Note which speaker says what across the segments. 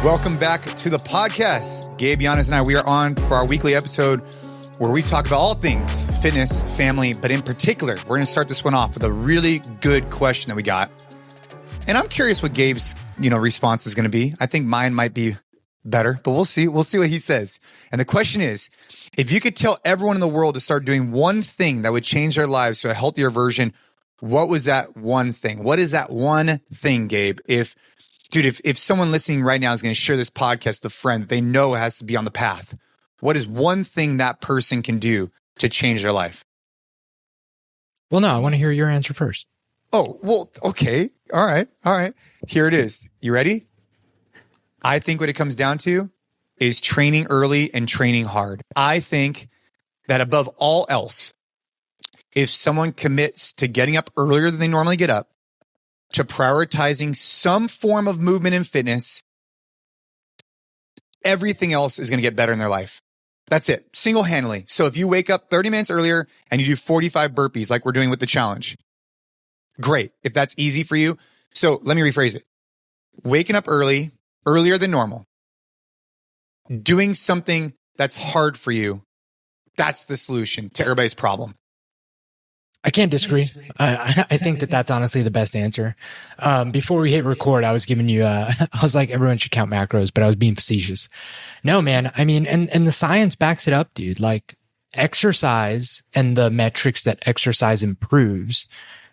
Speaker 1: Welcome back to the podcast. Gabe, Yanez, and I, we are on for our weekly episode where we talk about all things fitness, family, but in particular, we're going to start this one off with a really good question that we got. And I'm curious what Gabe's, response is going to be. I think mine might be better, but we'll see. We'll see what he says. And the question is, if you could tell everyone in the world to start doing one thing that would change their lives to a healthier version, what was that one thing? What is that one thing, Gabe? If someone listening right now is going to share this podcast with a friend that they know has to be on the path, what is one thing that person can do to change their life?
Speaker 2: Well, no, I want to hear your answer first.
Speaker 1: Oh, well, okay. All right. Here it is. You ready? I think what it comes down to is training early and training hard. I think that above all else, if someone commits to getting up earlier than they normally get up, to prioritizing some form of movement and fitness, everything else is going to get better in their life. That's it, single-handedly. So if you wake up 30 minutes earlier and you do 45 burpees like we're doing with the challenge, great. If that's easy for you. So let me rephrase it. Waking up earlier than normal, doing something that's hard for you, that's the solution to everybody's problem.
Speaker 2: I can't disagree. I think that that's honestly the best answer. Before we hit record, I was giving you, I was like, everyone should count macros, but I was being facetious. No, man. I mean, and the science backs it up, dude. Like exercise and the metrics that exercise improves,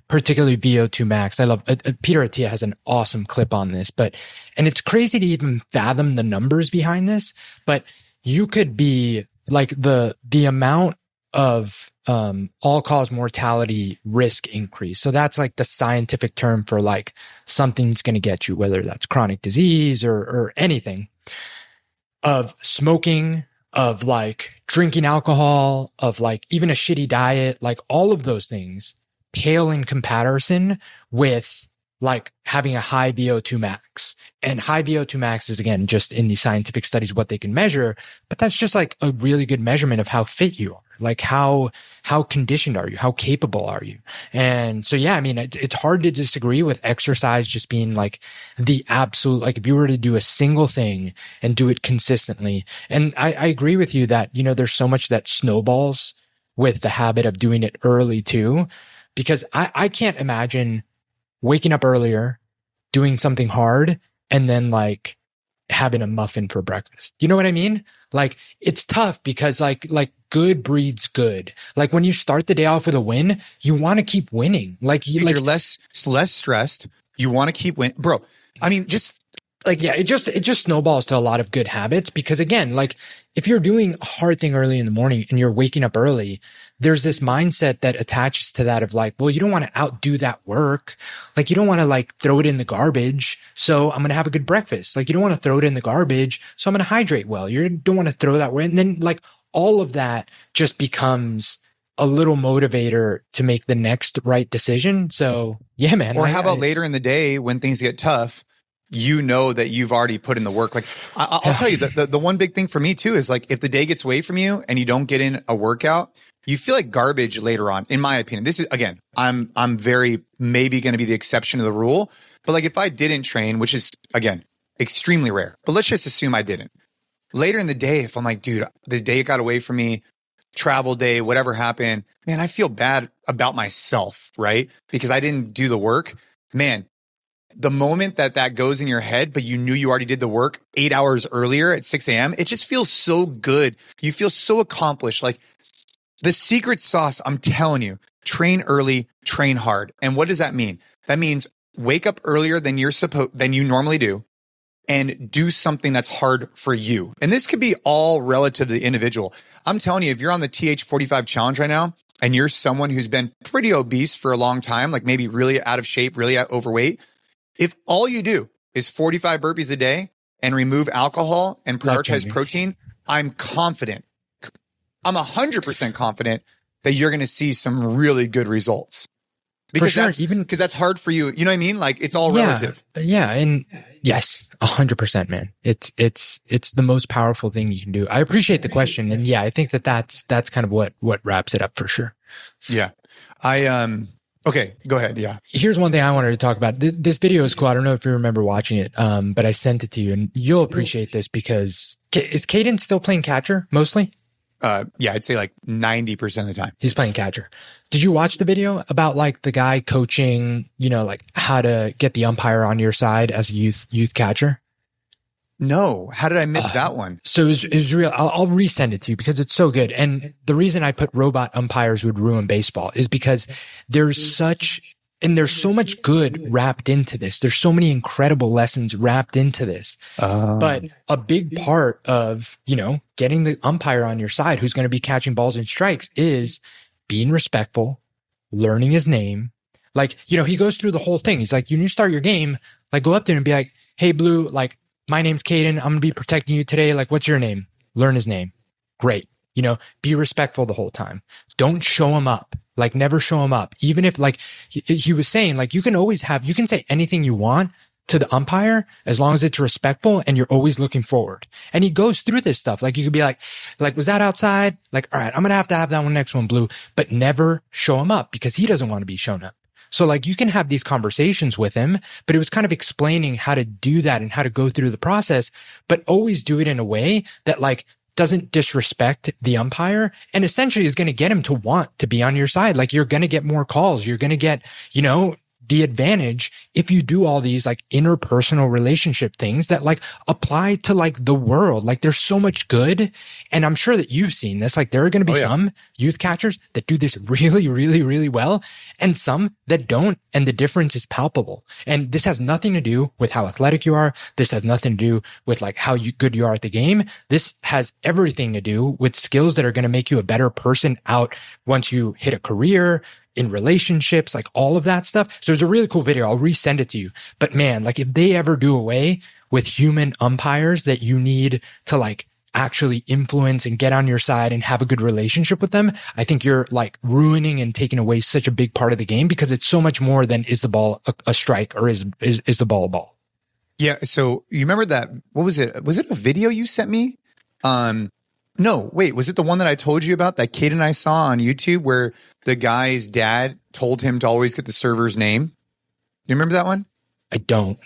Speaker 2: particularly VO2 max. I love, Peter Attia has an awesome clip on this, and it's crazy to even fathom the numbers behind this, but you could be like the amount of all-cause mortality risk increase. So that's like the scientific term for like something's going to get you, whether that's chronic disease or anything, of smoking, of like drinking alcohol, of like even a shitty diet, like all of those things pale in comparison with like having a high VO2 max. And high VO2 max is, again, just in the scientific studies, what they can measure, but that's just like a really good measurement of how fit you are. Like how conditioned are you? How capable are you? And so, yeah, I mean, it's hard to disagree with exercise just being like the absolute, like if you were to do a single thing and do it consistently. And I agree with you that, there's so much that snowballs with the habit of doing it early too, because I can't imagine waking up earlier, doing something hard, and then like having a muffin for breakfast. You know what I mean? Like it's tough because like good breeds good. Like when you start the day off with a win, you want to keep winning. You're
Speaker 1: less stressed. You want to keep winning, bro. I mean,
Speaker 2: it just snowballs to a lot of good habits because again, like if you're doing a hard thing early in the morning and you're waking up early, there's this mindset that attaches to that of like, well, you don't want to outdo that work. Like you don't want to like throw it in the garbage. So I'm going to have a good breakfast. Like you don't want to throw it in the garbage. So I'm going to hydrate well. You don't want to throw that away. And then like all of that just becomes a little motivator to make the next right decision. So yeah, man.
Speaker 1: Or how about later in the day when things get tough, you know that you've already put in the work. Like I'll tell you the one big thing for me too is like if the day gets away from you and you don't get in a workout, you feel like garbage later on, in my opinion. This is, again, I'm very maybe going to be the exception to the rule. But like if I didn't train, which is, again, extremely rare, but let's just assume I didn't. Later in the day, if I'm like, dude, the day got away from me, travel day, whatever happened, man, I feel bad about myself, right? Because I didn't do the work. Man, the moment that goes in your head, but you knew you already did the work 8 hours earlier at 6 a.m., it just feels so good. You feel so accomplished. Like, the secret sauce, I'm telling you, train early, train hard. And what does that mean? That means wake up earlier than you normally do and do something that's hard for you. And this could be all relative to the individual. I'm telling you, if you're on the TH45 challenge right now and you're someone who's been pretty obese for a long time, like maybe really out of shape, really overweight, if all you do is 45 burpees a day and remove alcohol and prioritize protein, I'm confident. I'm 100% confident that you're going to see some really good results. Because because that's hard for you. You know what I mean? Like it's all relative.
Speaker 2: Yeah. And yes, 100%, man. It's the most powerful thing you can do. I appreciate the question. And yeah, I think that's kind of what wraps it up for sure.
Speaker 1: Yeah. Okay, go ahead. Yeah.
Speaker 2: Here's one thing I wanted to talk about. This video is cool. I don't know if you remember watching it, but I sent it to you, and you'll appreciate this because is Caden still playing catcher mostly?
Speaker 1: Yeah, I'd say like 90% of the time.
Speaker 2: He's playing catcher. Did you watch the video about like the guy coaching, like how to get the umpire on your side as a youth catcher?
Speaker 1: No. How did I miss that one?
Speaker 2: So it was real. I'll resend it to you because it's so good. And the reason I put robot umpires would ruin baseball is because there's so much good wrapped into this. There's so many incredible lessons wrapped into this. But a big part of, getting the umpire on your side who's going to be catching balls and strikes is being respectful, learning his name. Like, he goes through the whole thing. He's like, you need to start your game, like go up to him and be like, hey, Blue, like, my name's Caden. I'm going to be protecting you today. Like, what's your name? Learn his name. Great. Be respectful the whole time. Don't show him up. Like, never show him up. Even if, like, he was saying, like, you can say anything you want to the umpire as long as it's respectful and you're always looking forward. And he goes through this stuff. Like, you could be like, was that outside? Like, all right, I'm going to have that next one, Blue, but never show him up because he doesn't want to be shown up. So like you can have these conversations with him, but it was kind of explaining how to do that and how to go through the process, but always do it in a way that like doesn't disrespect the umpire and essentially is going to get him to want to be on your side. Like you're going to get more calls. You're going to get, the advantage if you do all these like interpersonal relationship things that like apply to like the world. Like there's so much good. And I'm sure that you've seen this. Like there are going to be some youth catchers that do this really, really, really well and some that don't. And the difference is palpable. And this has nothing to do with how athletic you are. This has nothing to do with like how good you are at the game. This has everything to do with skills that are going to make you a better person out once you hit a career, in relationships, like all of that stuff. So it's a really cool video. I'll resend it to you. But man, like if they ever do away with human umpires that you need to like actually influence and get on your side and have a good relationship with them, I think you're like ruining and taking away such a big part of the game because it's so much more than is the ball a strike or is the ball a ball?
Speaker 1: Yeah. So you remember that, what was it? Was it a video you sent me? No, wait, was it the one that I told you about that Kate and I saw on YouTube where the guy's dad told him to always get the server's name? You remember that one?
Speaker 2: I don't.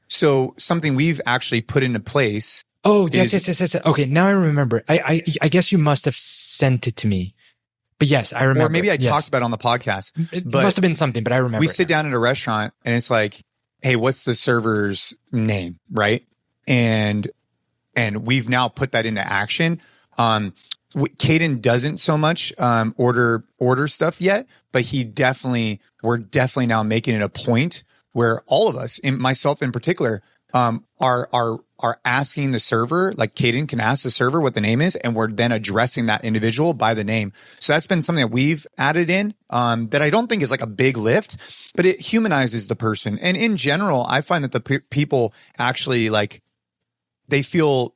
Speaker 1: So something we've actually put into place.
Speaker 2: Oh, yes. Okay, now I remember. I guess you must have sent it to me. But yes, I remember.
Speaker 1: Or maybe I talked about it on the podcast.
Speaker 2: It must have been something, but I remember.
Speaker 1: We sit down at a restaurant and it's like, hey, what's the server's name, right? And we've now put that into action. Caden doesn't so much order stuff yet, but we're definitely now making it a point where all of us, and myself in particular, are asking the server, like Caden can ask the server what the name is, and we're then addressing that individual by the name. So that's been something that we've added in that I don't think is like a big lift, but it humanizes the person. And in general, I find that the people actually like they feel,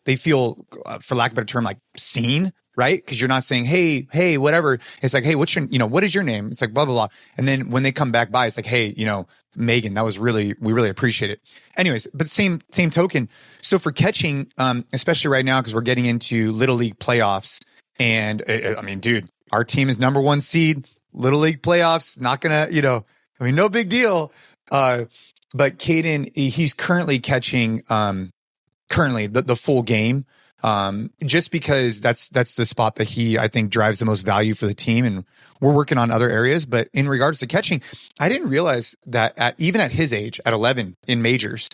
Speaker 1: for lack of a better term, like seen, right? Because you're not saying, hey, whatever. It's like, hey, what is your name? It's like blah, blah, blah. And then when they come back by, it's like, hey, Megan, we really appreciate it. Anyways, but same token. So for catching, especially right now, because we're getting into Little League playoffs. And I mean, dude, our team is number 1 seed, Little League playoffs, not gonna, no big deal. But Caden, he's currently catching, the full game, just because that's the spot that I think drives the most value for the team. And we're working on other areas, but in regards to catching, I didn't realize that even at his age, at 11 in majors,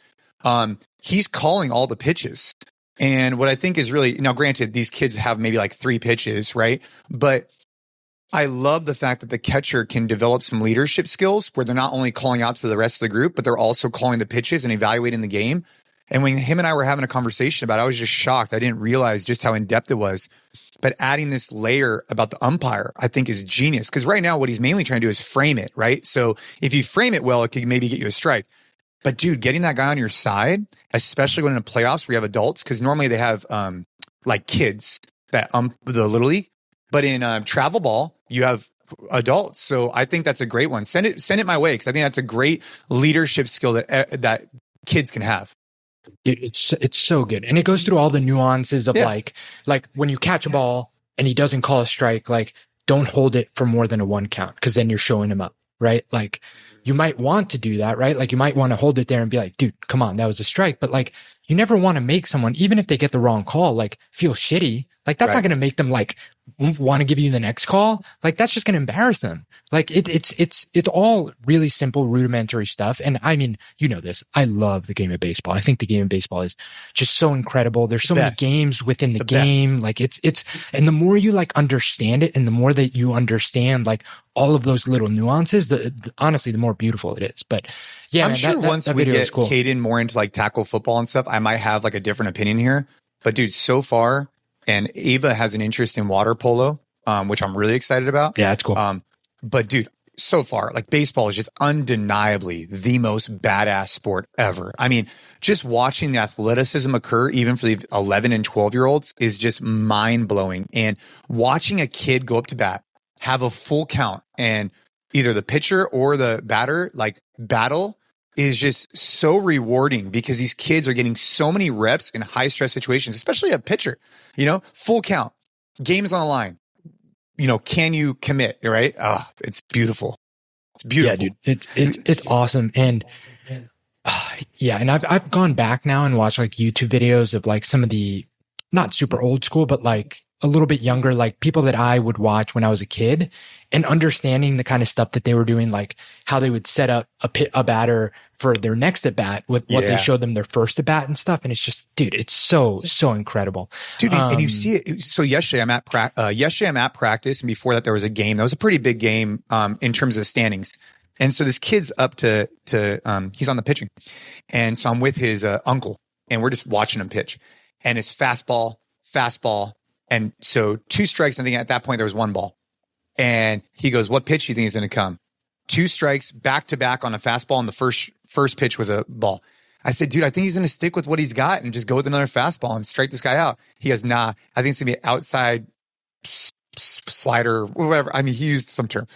Speaker 1: he's calling all the pitches. And what I think is really, now granted, these kids have maybe like 3 pitches, right? But I love the fact that the catcher can develop some leadership skills where they're not only calling out to the rest of the group, but they're also calling the pitches and evaluating the game. And when him and I were having a conversation about it, I was just shocked. I didn't realize just how in-depth it was. But adding this layer about the umpire, I think is genius. Because right now, what he's mainly trying to do is frame it, right? So if you frame it well, it could maybe get you a strike. But dude, getting that guy on your side, especially when in the playoffs where you have adults, because normally they have like kids that the Little League. But in travel ball, you have adults. So I think that's a great one. Send it my way, because I think that's a great leadership skill that kids can have.
Speaker 2: It's so good. And it goes through all the nuances of like when you catch a ball and he doesn't call a strike, like don't hold it for more than a 1 count, because then you're showing him up. right? Like you might want to do that, right? Like you might want to hold it there and be like, dude, come on, that was a strike. But like, you never want to make someone, even if they get the wrong call, like feel shitty. Like that's not going to make them like want to give you the next call. Like that's just going to embarrass them. Like it's all really simple, rudimentary stuff. And I mean, you know this, I love the game of baseball. I think the game of baseball is just so incredible. There's so many games within the game. Like and the more you like understand it and the more that you understand like all of those little nuances, honestly, the more beautiful it is. But yeah,
Speaker 1: I'm sure once we get Caden more into like tackle football and stuff, I might have like a different opinion here. But dude, so far, and Ava has an interest in water polo, which I'm really excited about.
Speaker 2: Yeah, it's cool.
Speaker 1: But dude, so far, like baseball is just undeniably the most badass sport ever. I mean, just watching the athleticism occur, even for the 11 and 12-year-olds, is just mind blowing. And watching a kid go up to bat, have a full count, and either the pitcher or the batter like battle is just so rewarding because these kids are getting so many reps in high stress situations, especially a pitcher, you know, full count, game's on the line. You know, can you commit? Right? Oh, it's beautiful. It's beautiful.
Speaker 2: Yeah, dude. It's awesome. And yeah, and I've gone back now and watched like YouTube videos of like some of the not super old school, but like a little bit younger, like people that I would watch when I was a kid, and understanding the kind of stuff that they were doing, like how they would set up a batter for their next at bat with what they showed them their first at bat and stuff. And it's just, dude, it's so incredible.
Speaker 1: Dude, and you see it. So yesterday I'm at practice. And before that, there was a game. That was a pretty big game, in terms of the standings. And so this kid's up to he's on the pitching. And so I'm with his uncle and we're just watching him pitch, and it's fastball. And so 2 strikes. I think at that point there was 1 ball. And he goes, what pitch do you think is going to come? 2 strikes back to back on a fastball. And the first pitch was a ball. I said, dude, I think he's going to stick with what he's got and just go with another fastball and strike this guy out. He goes, nah, I think it's going to be an outside slider, whatever. I mean, he used some term.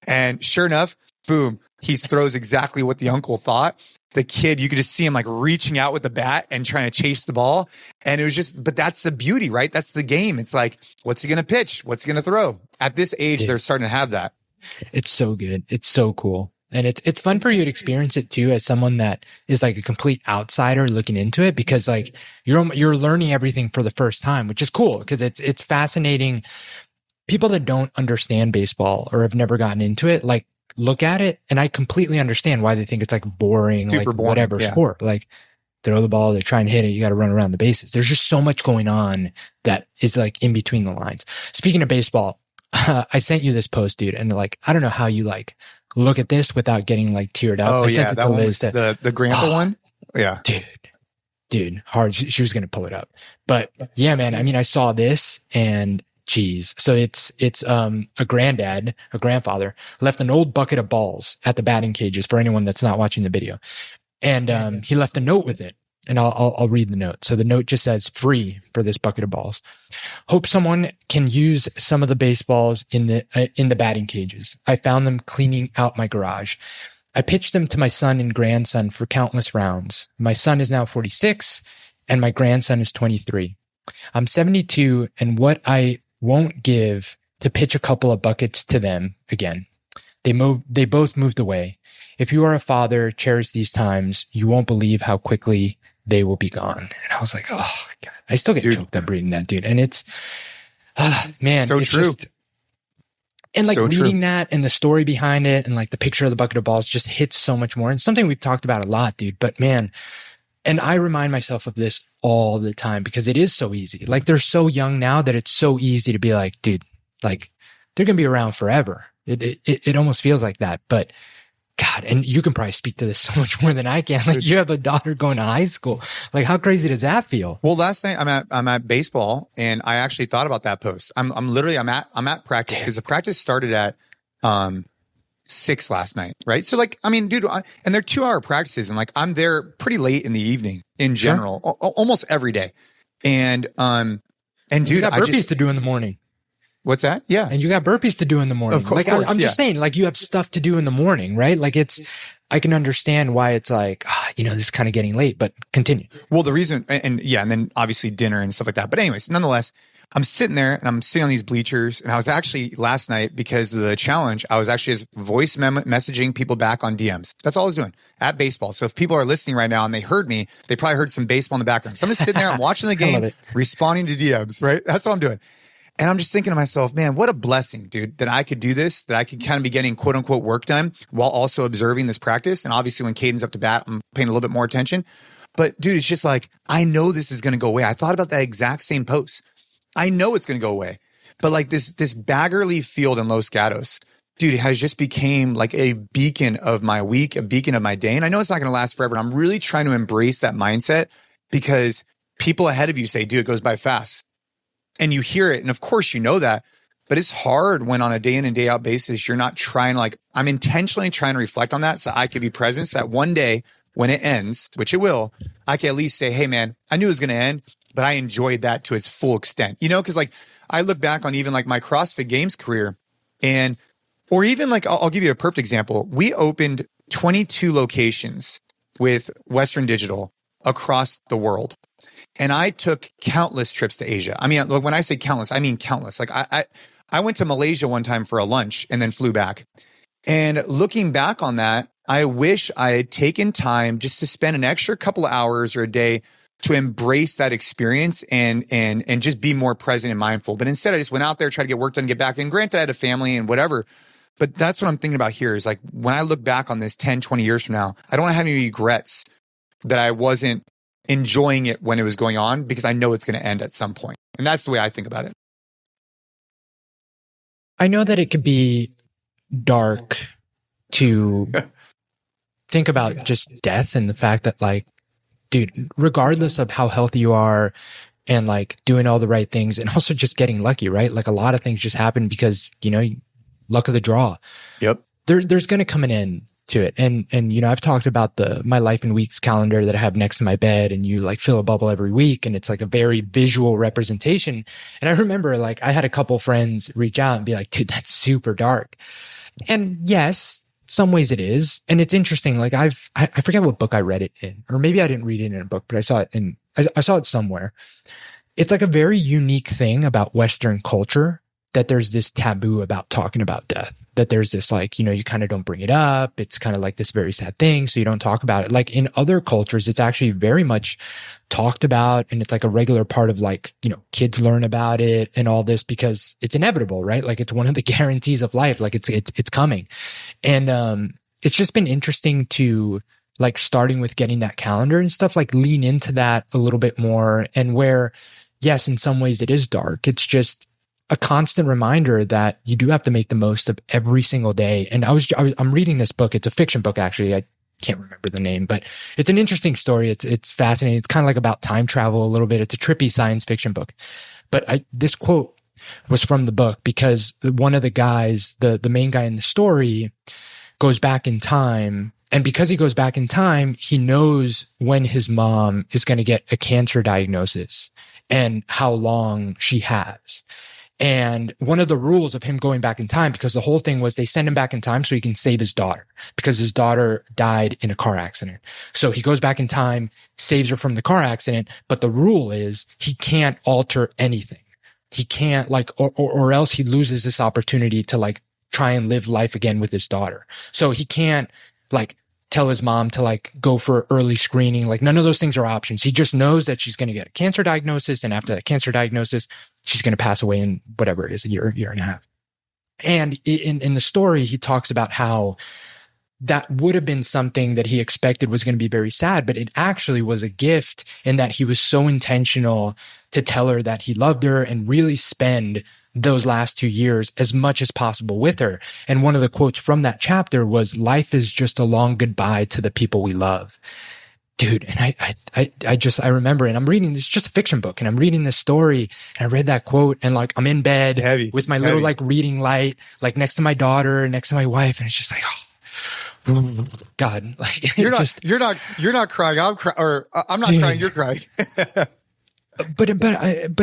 Speaker 1: And sure enough, boom, he throws exactly what the uncle thought. The kid, you could just see him like reaching out with the bat and trying to chase the ball. And it was just, but that's the beauty, right? That's the game. It's like, what's he going to pitch? What's he going to throw? At this age, they're starting to have that.
Speaker 2: It's so good. It's so cool. And it's fun for you to experience it too, as someone that is like a complete outsider looking into it, because like you're learning everything for the first time, which is cool because it's fascinating. People that don't understand baseball or have never gotten into it, like, look at it, and I completely understand why they think it's like boring, like whatever sport. Like throw the ball, they try and hit it, you got to run around the bases. There's just so much going on that is like in between the lines. Speaking of baseball, I sent you this post, dude, and like I don't know how you like look at this without getting like teared up. I sent it to Liz.
Speaker 1: The grandpa one, yeah,
Speaker 2: dude, hard. She was gonna pull it up, but yeah, man. I mean, I saw this and. Geez. So it's a grandfather left an old bucket of balls at the batting cages for anyone that's not watching the video. And, he left a note with it, and I'll read the note. So the note just says free for this bucket of balls. Hope someone can use some of the baseballs in the batting cages. I found them cleaning out my garage. I pitched them to my son and grandson for countless rounds. My son is now 46 and my grandson is 23. I'm 72, and what I won't give to pitch a couple of buckets to them again. They both moved away. If you are a father, cherish these times. You won't believe how quickly they will be gone. And I was like, oh God, I still get choked up reading that, dude. And it's, man,
Speaker 1: so
Speaker 2: it's
Speaker 1: true.
Speaker 2: And like reading that and the story behind it and like the picture of the bucket of balls just hits so much more. And something we've talked about a lot, dude, but man, and I remind myself of this all the time because it is so easy. Like they're so young now that it's so easy to be like, dude, like they're going to be around forever. It almost feels like that, but God, and you can probably speak to this so much more than I can. Like you have a daughter going to high school. Like how crazy does that feel?
Speaker 1: Well, last night I'm at baseball, and I actually thought about that post. I'm at practice because the practice started at, 6 last night, right? So like, I mean, dude, and they're 2-hour practices, and like I'm there pretty late in the evening in general, almost every day. And dude,
Speaker 2: you got burpees to do in the morning.
Speaker 1: What's that? Yeah.
Speaker 2: And you got burpees to do in the morning.
Speaker 1: Of course,
Speaker 2: I'm just saying, like you have stuff to do in the morning, right? Like I can understand why it's like, this is kind of getting late, but continue.
Speaker 1: Well, the reason, and then obviously dinner and stuff like that. But anyways, nonetheless, I'm sitting there and I'm sitting on these bleachers, and I was actually last night, because of the challenge, I was actually just voice messaging people back on DMs. That's all I was doing at baseball. So if people are listening right now and they heard me, they probably heard some baseball in the background. So I'm just sitting there, I'm watching the game, responding to DMs, right? That's all I'm doing. And I'm just thinking to myself, man, what a blessing, dude, that I could do this, that I could kind of be getting quote unquote work done while also observing this practice. And obviously when Caden's up to bat, I'm paying a little bit more attention. But dude, it's just like, I know this is going to go away. I thought about that exact same post. I know it's going to go away. But like this Baggerly field in Los Gatos, dude, it has just became like a beacon of my week, a beacon of my day. And I know it's not going to last forever. And I'm really trying to embrace that mindset, because people ahead of you say, dude, it goes by fast. And you hear it. And of course you know that, but it's hard when on a day in and day out basis, you're not trying, like, I'm intentionally trying to reflect on that so I could be present, so that one day when it ends, which it will, I can at least say, hey man, I knew it was going to end, but I enjoyed that to its full extent. You know, cause like I look back on even like my CrossFit Games career, and, or even like, I'll give you a perfect example. We opened 22 locations with Western Digital across the world. And I took countless trips to Asia. I mean, when I say countless, I mean countless. Like I went to Malaysia one time for a lunch and then flew back. And looking back on that, I wish I had taken time just to spend an extra couple of hours or a day to embrace that experience and just be more present and mindful. But instead, I just went out there, tried to get work done, get back. And granted, I had a family and whatever. But that's what I'm thinking about here is like, when I look back on this 10, 20 years from now, I don't want to have any regrets that I wasn't enjoying it when it was going on, because I know it's going to end at some point. And that's the way I think about it.
Speaker 2: I know that it could be dark to think about just death and the fact that, like, dude, regardless of how healthy you are and like doing all the right things and also just getting lucky, right? Like a lot of things just happen because, you know, luck of the draw.
Speaker 1: Yep.
Speaker 2: There's going to come an end to it. And, you know, I've talked about my life in weeks calendar that I have next to my bed, and you like fill a bubble every week, and it's like a very visual representation. And I remember like I had a couple friends reach out and be like, dude, that's super dark. And yes, some ways it is. And it's interesting. Like I forget what book I read it in, or maybe I didn't read it in a book, but I saw it somewhere. It's like a very unique thing about Western culture, that there's this taboo about talking about death, that there's this like, you know, you kind of don't bring it up. It's kind of like this very sad thing. So you don't talk about it. Like in other cultures, it's actually very much talked about. And it's like a regular part of like, you know, kids learn about it and all this because it's inevitable, right? Like it's one of the guarantees of life. Like it's coming. And, it's just been interesting to like starting with getting that calendar and stuff, like lean into that a little bit more. And where, yes, in some ways it is dark. It's just a constant reminder that you do have to make the most of every single day. And I'm reading this book. It's a fiction book, actually. I can't remember the name, but it's an interesting story. It's fascinating. It's kind of like about time travel a little bit. It's a trippy science fiction book. But this quote was from the book because one of the guys, the main guy in the story, goes back in time. And because he goes back in time, he knows when his mom is going to get a cancer diagnosis and how long she has. And one of the rules of him going back in time, because the whole thing was they send him back in time so he can save his daughter, because his daughter died in a car accident. So he goes back in time, saves her from the car accident. But the rule is he can't alter anything. He can't like, or else he loses this opportunity to like try and live life again with his daughter. So he can't like tell his mom to like go for early screening. Like none of those things are options. He just knows that she's going to get a cancer diagnosis. And after that cancer diagnosis, she's going to pass away in whatever it is, a year and a half. And in the story, he talks about how that would have been something that he expected was going to be very sad, but it actually was a gift in that he was so intentional to tell her that he loved her and really spend those last 2 years as much as possible with her. And one of the quotes from that chapter was, life is just a long goodbye to the people we love. Dude, and I remember, and I'm reading this, just a fiction book, and I'm reading this story, and I read that quote, and like I'm in bed with my little like reading light, like next to my daughter, next to my wife, and it's just like, oh God, like
Speaker 1: you're not crying, I'm not crying, you're crying.
Speaker 2: But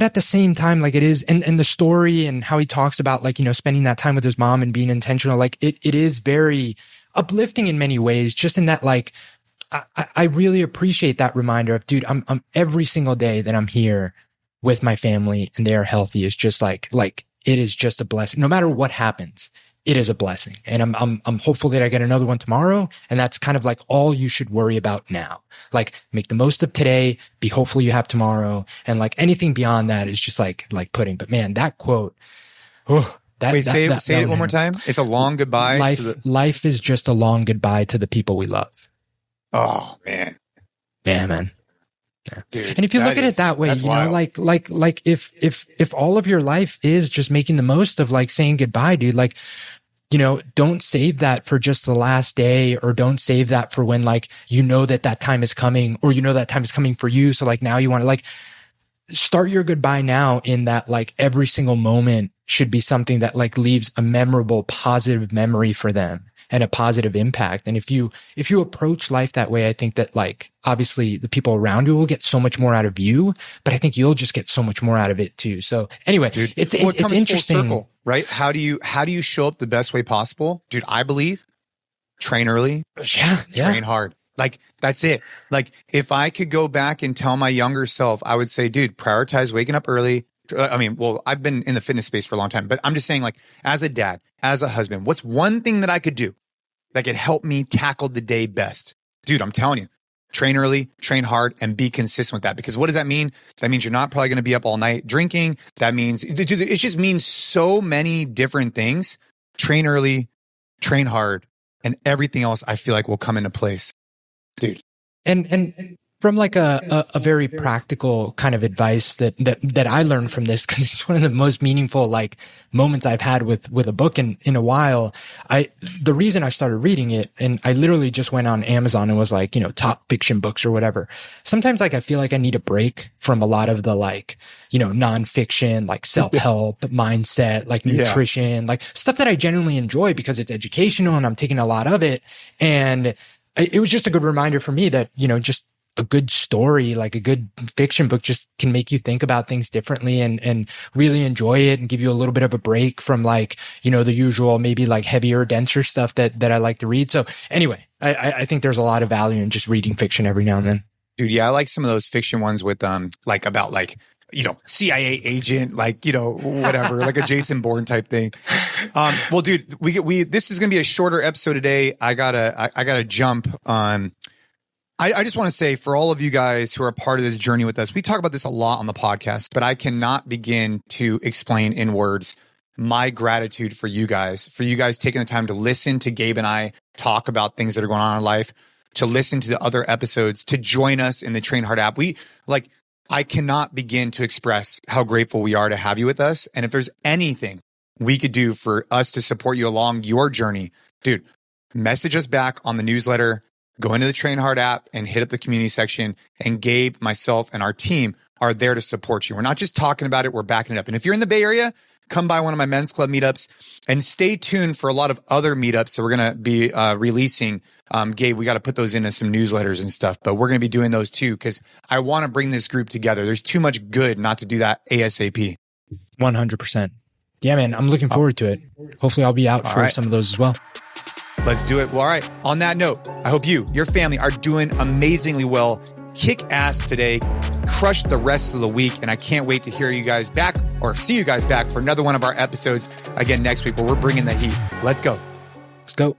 Speaker 2: at the same time, like it is, and the story and how he talks about like, you know, spending that time with his mom and being intentional, like it is very uplifting in many ways, just in that like, I really appreciate that reminder of, dude, I'm every single day that I'm here, with my family and they are healthy is just like it is just a blessing. No matter what happens, it is a blessing. And I'm hopeful that I get another one tomorrow. And that's kind of like all you should worry about now. Like make the most of today, be hopeful you have tomorrow. And like anything beyond that is just like pudding. But man, that quote,
Speaker 1: say it one more time. It's a long goodbye.
Speaker 2: Life is just a long goodbye to the people we love.
Speaker 1: Oh man.
Speaker 2: Yeah, man. Yeah.
Speaker 1: Dude,
Speaker 2: and if you look at it that way, you know, like if all of your life is just making the most of like saying goodbye, dude, like, you know, don't save that for just the last day, or don't save that for when like, you know, that time is coming, or you know, that time is coming for you. So like now you want to like start your goodbye now, in that like every single moment should be something that like leaves a memorable, positive memory for them and a positive impact. And if you approach life that way, I think that like, obviously the people around you will get so much more out of you, but I think you'll just get so much more out of it too. So anyway, dude, it's interesting,
Speaker 1: full circle, right? How do you show up the best way possible? Dude, I believe train early, train hard. Like that's it. Like if I could go back and tell my younger self, I would say, dude, prioritize waking up early. I've been in the fitness space for a long time, but I'm just saying, like, as a dad, as a husband, what's one thing that I could do that could help me tackle the day best? Dude, I'm telling you, train early, train hard, and be consistent with that. Because what does that mean? That means you're not probably going to be up all night drinking. That means, dude, it just means so many different things. Train early, train hard, and everything else I feel like will come into place. Dude.
Speaker 2: And from like a very practical kind of advice that I learned from this, because it's one of the most meaningful like moments I've had with a book in a while. The reason I started reading it, and I literally just went on Amazon and was like, you know, top fiction books or whatever. Sometimes like I feel like I need a break from a lot of the like, you know, nonfiction, like self-help, mindset, like nutrition, like stuff that I genuinely enjoy because it's educational and I'm taking a lot of it. And it was just a good reminder for me that, you know, just a good story, like a good fiction book, just can make you think about things differently and really enjoy it and give you a little bit of a break from like, you know, the usual, maybe like heavier, denser stuff that I like to read. So anyway, I think there's a lot of value in just reading fiction every now and then.
Speaker 1: Dude, yeah, I like some of those fiction ones with like about like, you know, CIA agent, like, you know, whatever, like a Jason Bourne type thing. Well, dude, this is going to be a shorter episode today. I gotta jump on. I just want to say, for all of you guys who are part of this journey with us, we talk about this a lot on the podcast, but I cannot begin to explain in words my gratitude for you guys taking the time to listen to Gabe and I talk about things that are going on in our life, to listen to the other episodes, to join us in the Train Hard app. I cannot begin to express how grateful we are to have you with us. And if there's anything we could do for us to support you along your journey, dude, message us back on the newsletter. Go into the Train Hard app and hit up the community section. And Gabe, myself, and our team are there to support you. We're not just talking about it, we're backing it up. And if you're in the Bay Area, come by one of my men's club meetups and stay tuned for a lot of other meetups that we're going to be releasing. Gabe, we got to put those into some newsletters and stuff, but we're going to be doing those too, because I want to bring this group together. There's too much good not to do that ASAP.
Speaker 2: 100%. Yeah, man, I'm looking forward to it. Hopefully I'll be out for some of those as well.
Speaker 1: Let's do it. Well, all right. On that note, I hope you, your family are doing amazingly well. Kick ass today. Crush the rest of the week. And I can't wait to hear you guys back or see you guys back for another one of our episodes again next week, where we're bringing the heat. Let's go.
Speaker 2: Let's go.